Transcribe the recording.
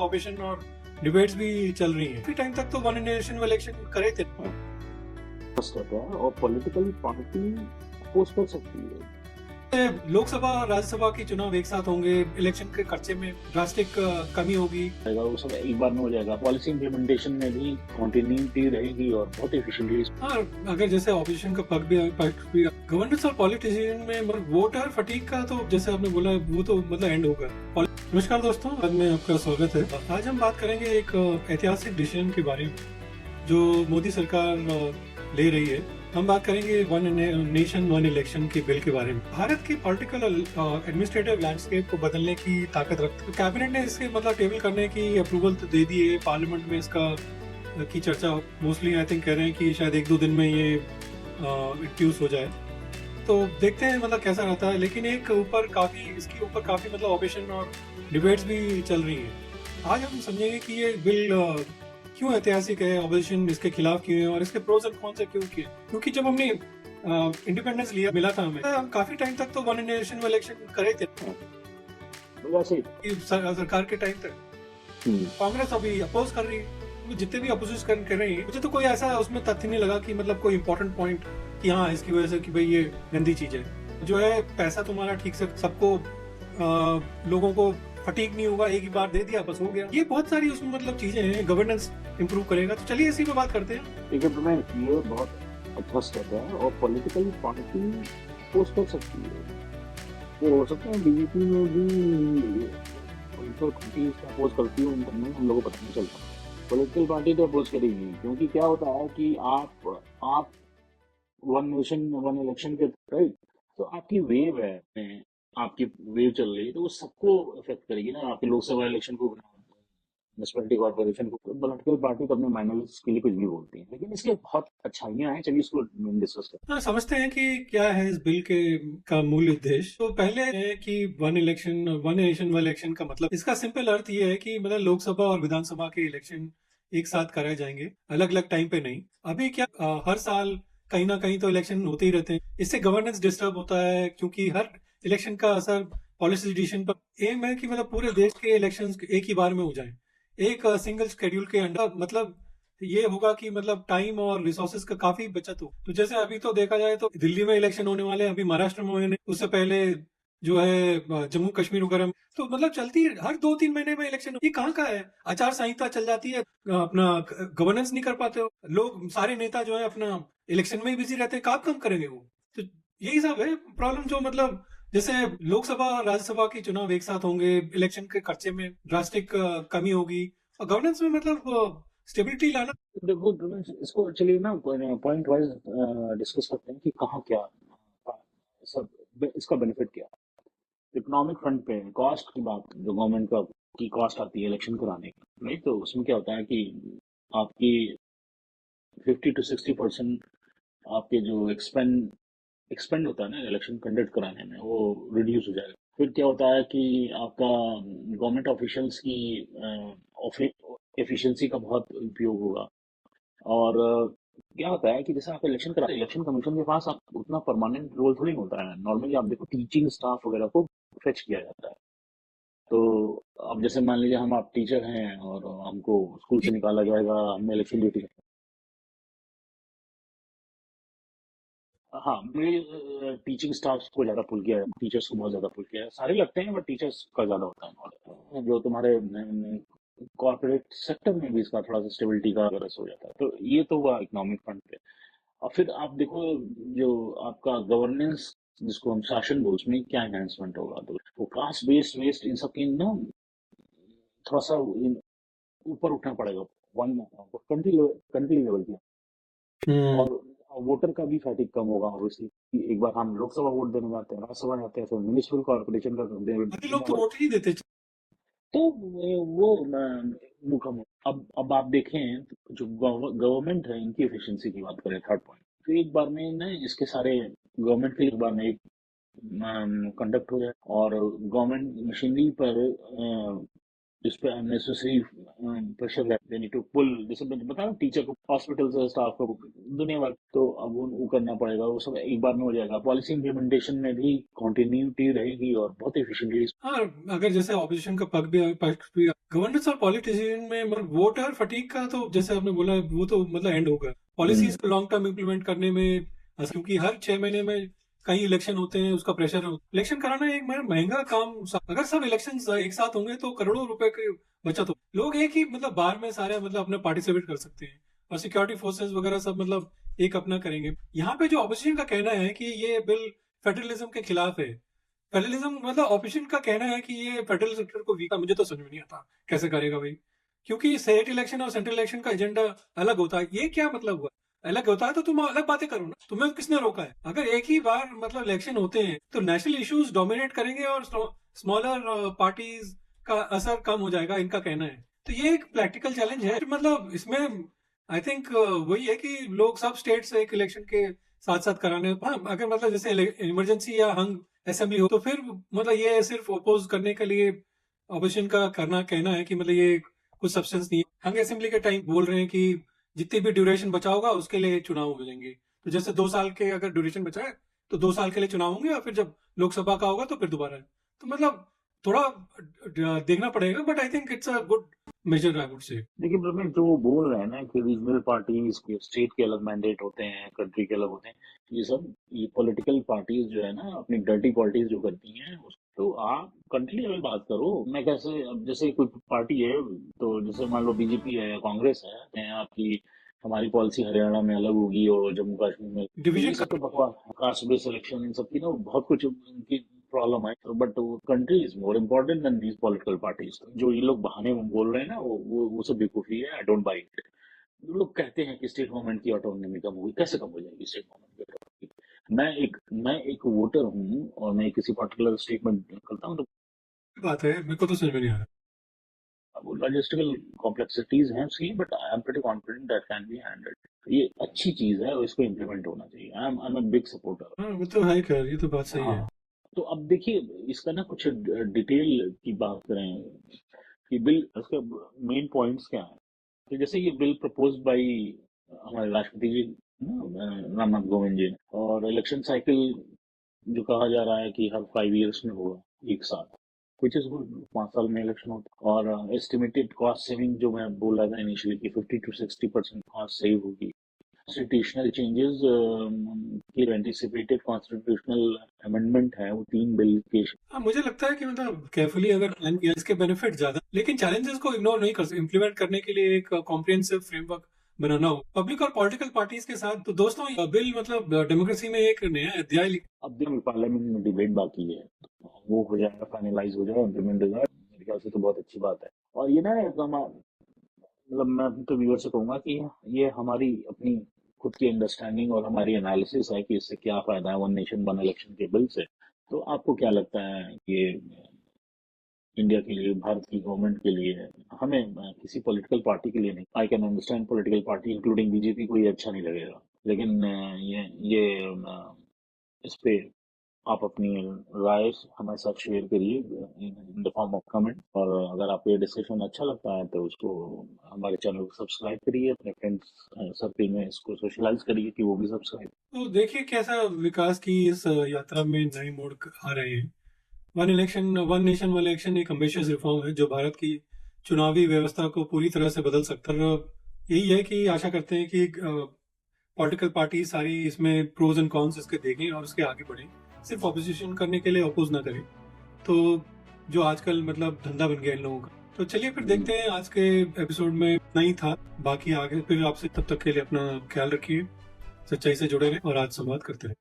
Operation और debates भी चल रही हैं। काफी टाइम तक तो वन नेशन इलेक्शन करे थे। स्टेप है और पॉलिटिकल पार्टी अपोज कर सकती है। लोकसभा और राज्यसभा की चुनाव एक साथ होंगे, इलेक्शन के खर्चे में ड्रास्टिक कमी होगी। वो सब एक बार में हो जाएगा। पॉलिसी इम्प्लीमेंटेशन में भी कंटिन्यूटी रहेगी और बहुत एफिशिएंटली। हाँ, अगर जैसे ऑपोजिशन का पक्ष भी गवर्नेंस और पॉलिटिशियन में वोटर फटीक का तो जैसे आपने बोला वो तो मतलब एंड होगा। नमस्कार दोस्तों, आज में आपका स्वागत है। आज हम बात करेंगे एक ऐतिहासिक डिसीजन के बारे में जो मोदी सरकार ले रही है। हम बात करेंगे वन नेशन वन इलेक्शन के बिल के बारे में। भारत के पॉलिटिकल एडमिनिस्ट्रेटिव लैंडस्केप को बदलने की ताकत रखता है। कैबिनेट ने इसके मतलब टेबल करने की अप्रूवल तो दे दी है। पार्लियामेंट में इसका की चर्चा मोस्टली आई थिंक कह रहे हैं कि शायद 1-2 दिन में ये इंट्रोड्यूस हो जाए। तो देखते हैं मतलब कैसा रहता है। लेकिन इसके ऊपर काफी मतलब ऑपरेशन और डिबेट्स भी चल रही हैं। आज हम समझेंगे कि ये बिल क्यों ऐतिहासिक है, ऑपोजिशन इसके खिलाफ क्यों है और इसके प्रोज एंड कॉन्स क्यों किए। क्योंकि जब हमने इंडिपेंडेंस मिला था हमें, हम काफी टाइम तक तो वन नेशन इलेक्शन करे थे। वैसे सरकार के टाइम तक कांग्रेस अभी अपोज कर रही है। जितने भी अपोजिशन कर रही है, मुझे तो कोई ऐसा उसमें तथ्य नहीं लगा कि मतलब कोई इंपॉर्टेंट पॉइंट कि हाँ इसकी वजह से कि भाई ये गंदी चीज है। जो है पैसा तुम्हारा ठीक से सबको लोगों को फटीक नहीं होगा, एक ही बार दे दिया बस हो गया। ये बहुत सारी उसमें मतलब चीजें हैं। गवर्नेंस इंप्रूव करेगा। तो चलिए इसी पे बात करते हैं। ठीक है, तो मैं ये बहुत अच्छा स्टेप है और पॉलिटिकल पार्टी अपोज कर सकती है। तो हो सकता है बीजेपी में भी अपोज करती है, उनमें हम लोगों को पता नहीं चलता। पॉलिटिकल पार्टी तो अपोज करेगी, क्योंकि क्या होता है कि आप वन नेशन वन इलेक्शन के राइट, तो आपकी वेव है, आपकी वेव चल रही है, तो वो सबको इफेक्ट करेगी ना। आपके लोकसभा इलेक्शन को, म्यूनसिपैलिटी कॉर्पोरेशन को। पॉलिटिकल पार्टी तो अपने माइनॉरिटीज के लिए कुछ भी बोलती है, लेकिन इसके बहुत अच्छाइयां हैं। चलिए इसको डिस्कस करते हाँ, समझते हैं कि क्या है इस बिल के का मूल उद्देश्य। तो पहले है कि वन नेशन वन इलेक्शन का मतलब, इसका सिंपल अर्थ ये है कि मतलब लोकसभा और विधानसभा के इलेक्शन एक साथ कराए जाएंगे, अलग अलग टाइम पे नहीं। अभी क्या हर साल कहीं ना कहीं तो इलेक्शन होते ही रहते हैं। इससे गवर्नेंस डिस्टर्ब होता है, क्योंकि हर इलेक्शन का असर पॉलिसी डिसीजन पर। एम है कि मतलब पूरे देश के इलेक्शन एक ही बार में हो जाए, एक सिंगल शेड्यूल के अंडर। मतलब ये होगा कि मतलब टाइम और रिसोर्सेज का काफी बचत हो। तो जैसे अभी तो देखा जाए तो दिल्ली में इलेक्शन होने वाले हैं, अभी महाराष्ट्र में होने, उससे पहले जो है जम्मू कश्मीर वगैरह में। तो मतलब चलती है हर 2-3 महीने में इलेक्शन। ये कहाँ का है, आचार संहिता चल जाती है, अपना गवर्नेंस नहीं कर पाते हो लोग। सारे नेता जो है अपना इलेक्शन में ही बिजी रहते हैं, कम करेंगे वो। तो यही सब है प्रॉब्लम। जो मतलब जैसे लोकसभा और राज्यसभा की चुनाव एक साथ होंगे, इलेक्शन के खर्चे में ड्रास्टिक कमी होगी और गवर्नेंस में मतलब स्टेबिलिटी लाना। हैं। देखो, इसको चलिए ना पॉइंट वाइज डिस्कस करते हैं कि कहाँ क्या सब इसका बेनिफिट क्या है। इकोनॉमिक फ्रंट पे कॉस्ट की बात, जो गवर्नमेंट का की कॉस्ट आती है इलेक्शन कराने की, नहीं तो उसमें क्या होता है कि आपकी 50 to 60% आपके जो एक्सपेंड होता है ना इलेक्शन कंडक्ट कराने में, वो रिड्यूस हो जाएगा। फिर क्या होता है कि आपका गवर्नमेंट ऑफिशियल्स की एफिशिएंसी का बहुत उपयोग होगा। और क्या होता है कि जैसे आप इलेक्शन करा, इलेक्शन कमीशन के पास आप उतना परमानेंट रोल थोड़ी ना होता है। नॉर्मली आप देखो टीचिंग स्टाफ वगैरह को फेच किया जाता है। तो अब जैसे मान लीजिए हम आप टीचर हैं और हमको स्कूल से निकाला जाएगा, हमें इलेक्शन ड्यूटी। हाँ, मेरे टीचिंग स्टाफ को ज्यादा पुल किया है, टीचर्स को बहुत ज्यादा पुल किया है। सारे लगते हैं बट टीचर्स का ज्यादा होता है involved। जो तुम्हारे कॉर्पोरेट सेक्टर में भी इसका थोड़ा सा स्टेबिलिटी का रस हो जाता है। तो ये तो हुआ इकोनॉमिक फ्रंट पे। और फिर आप देखो जो आपका गवर्नेंस, जिसको हम शासन बोल, उसमें क्या एनहेंसमेंट होगा। तो वो कास्ट बेस्ड वेस्ट इन सब की ना थोड़ा सा ऊपर उठना पड़ेगा। वन कंट्री लेवल की। और वोटर का भी फैटिक कम होगा ऑब्वियसली। कि एक बार हम लोकसभा वोट देने जाते हैं, राज्यसभा जाते हैं, फिर म्यूनिसिपल कॉर्पोरेशन का बाकी लोग तो वोट ही नहीं देते। तो वो मुकम। अब आप देखें तो जो गवर्नमेंट है, इनकी एफिशिएंसी की बात करें, थर्ड पॉइंट, तो एक बार में ना इसके सारे गवर्नमेंट के एक बार में एक कंडक्ट हो जाए और गवर्नमेंट मशीनरी पर जिस पे unnecessary pressure they need to pull, जैसे मैंने बताया टीचर को, हॉस्पिटल से स्टाफ को, दुनिया भर, तो अब वो करना पड़ेगा, वो सब एक बार में हो जाएगा। पॉलिसी इम्प्लीमेंटेशन में भी कंटिन्यूटी रहेगी और बहुत एफिशिएंटली। हाँ, अगर जैसे ऑपोजिशन का पक्ष भी गवर्नेंस और पॉलिटिशियन में मतलब वोटर फटीक का तो जैसे आपने बोला वो तो मतलब एंड होगा पॉलिसीज को लॉन्ग टर्म इम्प्लीमेंट करने में, क्योंकि हर 6 महीने में कई इलेक्शन होते हैं, उसका प्रेशर इलेक्शन कराना एक महंगा काम। अगर सब इलेक्शन एक साथ होंगे तो करोड़ों रुपए की बचत हो। लोग एक ही मतलब बार में सारे मतलब अपना पार्टिसिपेट कर सकते हैं और सिक्योरिटी फोर्सेस वगैरह सब मतलब एक अपना करेंगे। यहाँ पे जो ऑपोजिशन का कहना है कि ये बिल फेडरलिज्म के खिलाफ है, फेडरलिज्म मतलब ऑपोजिशन का कहना है कि ये फेडरल सेक्टर को वीक, मुझे तो समझ में नहीं आता कैसे करेगा भाई, क्योंकि स्टेट इलेक्शन और सेंट्रल इलेक्शन का एजेंडा अलग होता है। ये क्या मतलब हुआ? अलग होता है तो तुम अलग बातें करो ना, तुम्हें किसने रोका है? अगर एक ही बार मतलब इलेक्शन होते हैं तो नेशनल इश्यूज डोमिनेट करेंगे और स्मॉलर पार्टीज का असर कम हो जाएगा, इनका कहना है। तो ये एक प्रैक्टिकल चैलेंज है, मतलब इसमें आई थिंक वही है कि लोग सब स्टेट्स एक इलेक्शन के साथ साथ कराने, हाँ, अगर मतलब जैसे इमरजेंसी या हंग असेंबली हो तो फिर मतलब ये सिर्फ अपोज करने के लिए ऑपोजिशन का कहना है कि मतलब ये कुछ सब्सटेंस नहीं है। हंग असेंबली के टाइम बोल रहे हैं कि जितनी भी ड्यूरेशन बचा होगा उसके लिए चुनाव हो जाएंगे। तो जैसे 2 साल के अगर ड्यूरेशन बचा है तो 2 साल के लिए चुनाव होंगे और फिर जब लोकसभा का होगा तो फिर दोबारा है। तो मतलब थोड़ा देखना पड़ेगा, but I think it's a good measure I would say. देखिए ब्रह्मेश, जो वो बोल रहे हैं ना कि रीजनल पार्टीज के स्टेट के अलग मैंडेट होते हैं, कंट्री के अलग होते हैं, ये पॉलिटिकल पार्टीज जो है ना अपनी डर्टी पॉलिटिक्स जो करती हैं तो आप कंट्री लेवल बात करो। मैं कैसे, अब जैसे कोई पार्टी है, तो जैसे मान लो बीजेपी है या कांग्रेस है, आपकी हमारी पॉलिसी हरियाणा में अलग होगी और जम्मू कश्मीर में, तो ये डिवीजन सब तो बकवास, कास्ट बेस्ड सिलेक्शन, इन सब की ना बहुत कुछ उनकी प्रॉब्लम है। But country is more important then these political parties. जो ये लोग बहाने में बोल रहे हैं ना, वो सब बेवकूफी है। I don't buy it. लोग कहते हैं कि स्टेट गवर्नमेंट की ऑटोनॉमी कम होगी, कैसे कम हो जाएगी स्टेट गवर्नमेंट की autonomy? मैं एक वोटर हूँ और मैं किसी पर्टिकुलर स्टेट में करता हूँ, तो बात है, मेरे को तो समझ में नहीं आ रहा। लॉजिस्टिकल कॉम्प्लेक्सिटीज हैं उसकी, but I am pretty confident that can be handled. ये अच्छी चीज है और इसको इम्प्लीमेंट होना चाहिए। I am a big supporter. हाँ, वो तो है खैर, ये तो बात सही है। हाँ, तो अब देखिए इसका ना कुछ डिटेल की बात करें कि बिल, इसका मेन पॉइंट्स क्या है। तो जैसे ये बिल प्रपोज बाय हमारे राष्ट्रपति जी रामनाथ कोविंद जी, और इलेक्शन साइकिल जो कहा जा रहा है कि हर 5 इयर्स में होगा एक साथ, विच इज गुड। 5 साल में इलेक्शन होता है। और एस्टिमेटेड कॉस्ट सेविंग जो मैं बोल रहा था इनिशियली कि 50 to 60% कॉस्ट सेव होगी। कॉन्स्टिट्यूशनल चेंजेस के एंटिसिपेटेड कॉन्स्टिट्यूशनल अमेंडमेंट है, वो 3 बिल के। हाँ, मुझे लगता है कि मतलब केयरफुली अगर प्लान किया इसके बेनिफिट ज्यादा, लेकिन चैलेंजेस को इग्नोर नहीं कर सकते। इम्प्लीमेंट करने के लिए एक कॉम्प्रिहेंसिव फ्रेमवर्क बनाना हो पब्लिक और पॉलिटिकल पार्टीज के साथ। तो दोस्तों, बिल मतलब डेमोक्रेसी में एक नया अध्याय अब देखो पार्लियामेंट में डिबेट बाकी है, वो हो जाएगा, फाइनलाइज हो जाएगा, इम्प्लीमेंट हो जाएगा, मेरे ख्याल से तो बहुत अच्छी बात है। और ये ना मतलब मैं अपने तो व्यूअर से कहूंगा कि ये हमारी अपनी खुद की अंडरस्टैंडिंग और हमारी एनालिसिस है कि इससे क्या फायदा है वन नेशन वन इलेक्शन के बिल से। तो आपको क्या लगता है कि इंडिया के लिए, भारत की गवर्नमेंट के लिए, हमें किसी पॉलिटिकल पार्टी के लिए नहीं, I can understand political party including BJP को ये अच्छा नहीं लगेगा, लेकिन इस पे आप अपनी राय हमारे साथ शेयर करिए in the form of comment. और अगर आपको ये डिस्कशन अच्छा लगता है तो उसको, हमारे चैनल को सब्सक्राइब करिए, अपने फ्रेंड्स सर्कल में इसको सोशलाइज करिए कि वो भी सब्सक्राइब। तो देखिए कैसा विकास की इस यात्रा में नए मोड़ आ रहे हैं। One election one nation one election एक एम्बिशियस रिफॉर्म है जो भारत की चुनावी व्यवस्था को पूरी तरह से बदल सकता है। यही है कि आशा करते हैं कि पॉलिटिकल पार्टी सारी इसमें प्रोज एंड कॉन्स इसके देखें और उसके आगे बढ़ें, सिर्फ ऑपोजिशन करने के लिए अपोज ना करें। तो जो आजकल मतलब धंधा बन गया इन लोगों का। तो चलिए फिर देखते हैं, आज के एपिसोड में नहीं था, बाकी आगे फिर आपसे, तब तक के लिए अपना ख्याल रखिए, सच्चाई से जुड़े रहें और आज संवाद करते रहें।